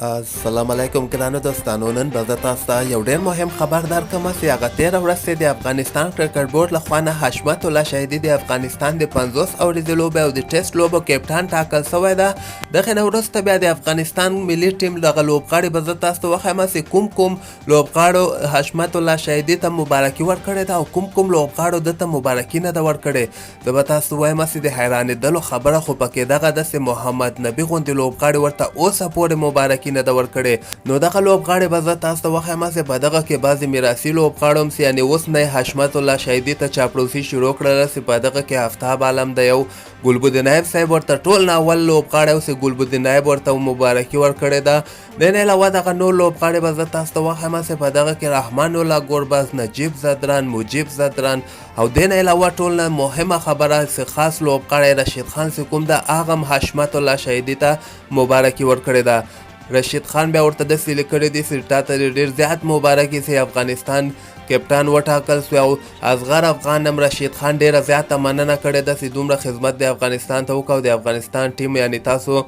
السلام علیکم ګرانو دوستانو، نن به زه تاسو ته یو ډېر مهم خبر درکړم چې هغه تېره ورځ د افغانستان کرکټ بورډ لخوا نه حشمت الله شهیدي د افغانستان د 50 اوریزې لوبې او د ټیسټ لوبو کپټان ټاکل شوی ده. دغې نه وروسته بیا د افغانستان ملي ټیم دغه لوبغاړي به زه تاسو ته وښیم چې کوم لوبغاړو حشمت الله شهیدي ته مبارکي ورکړې ده او کوم لوبغاړو ده ته مبارکي نه ده ورکړې. زه به تاسو ته وایم چې د حیرانېدلو خبره خو پکې دغه ده چې محمد نبي غوندې لوبغاړي ورته اوسه پورې مبارکي نه ده ورکړې. نو دغه لوبغاړي به زه تاسو ته وښیم چې په دغه کې بعضې میراثي لوبغاړو هم یعنې اوس نه حشمت الله شهیدي ته چاپلوسي شروع کړله چې په دغه کې آفتاب عالم د یو ګلبدین نایب صاحب ورته ټول نه اول لوبغاړی و چې ګلبدین نایب ورته مبارکي ورکړې ده. دې نه علاوه دغه نور لوبغاړي به زه تاسو ته وښیم چې په دغه کې رحمان الله ګوربز، نجیب زدران، مجیب زدران او دې نه علاوه ټول نه مهمه خبره چې خاص لوبغاړی رشید خان چې کوم ده هغه هم حشمت الله شهیدي ته مبارکي ورکړې ده. رشید خان بیا ورته داسې لیکلي دي چې تا ته ډېر زیات مبارکي چې افغانستان کپټان وټاکل شو او اصغر افغان هم رشید خان ډېره زیاته مننه کړې ده چې دومره خدمت د افغانستان ته وکړو. د افغانستان ټیم یعنې تاسو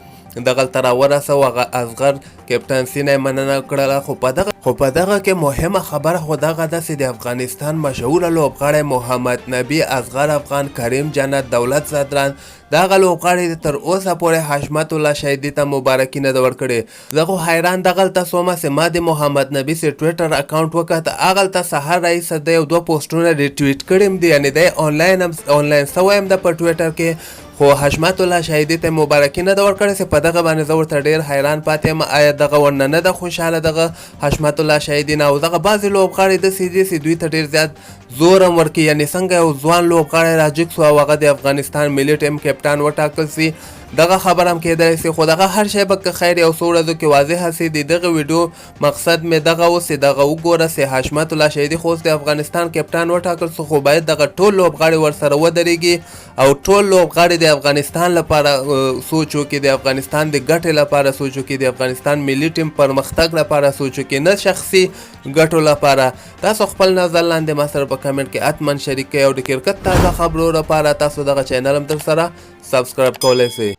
دغلته راورسو هغه اصغر کپټنسي نه یې مننه کړله. خو په دغه کې مهمه خبره خو دغه ده چې د افغانستان مشهوره لوبغاړی محمد نبي، اصغر افغان، کریم جنت، دولت زدران دغه لوبغاړي تر اوسه پورې حشمت الله شهیدي ته مبارکي نه ده ورکړې. زه خو حیران دغلته شومه چې ما د محمد نبي چې ټویټر اکاونټ وکړه هغلته سهار راهیسه د یو 2 پوسټونه ریټویټ کړي هم دي، یعنې دی آنلاین سوی هم ده په ټویټر کې، خو حشمت الله شهیدي ته مبارکي نه ده ورکړې چې په دغه باندې زه ورته ډېر حیران پاتې یم. آیا دغه ورنه نه ده خوشحاله دغه حشمت الله شهیدي نه؟ او دغه بعضې لوبغاړي داسې دي چې دوی ته ډېر زیات زور هم ورکوي، یعنې څنګه یو ځوان لوبغاړی راجګ شو او هغه د افغانستان ملي ټیم کپټان وټاکل سي. دغه خبر هم کېدلی سي، خو دغه هر شی به که خیر یو څو ورځو کې واضحه سي. د دغه ویډیو مقصد مې دغه و چې دغه وګوره چې حشمت الله شهیدي خو اوس د افغانستان کپټان وټاکل سو، خو باید دغه ټول لوبغاړي ورسره ودرېږي او ټول لوبغاړي د افغانستان لپاره سوچ وکړي، د افغانستان د ګټې لپاره سوچ وکړي، د افغانستان ملي ټیم پرمختګ لپاره سوچ وکړي، نه شخصي ګټو لپاره. تاسو خپل نظر لاندې ما سره په کمنټ کې حتما شریک کړئ او د کرکټ تازه خبرو لپاره تاسو دغه چینل هم در سره سبسکرایب کولی شئ.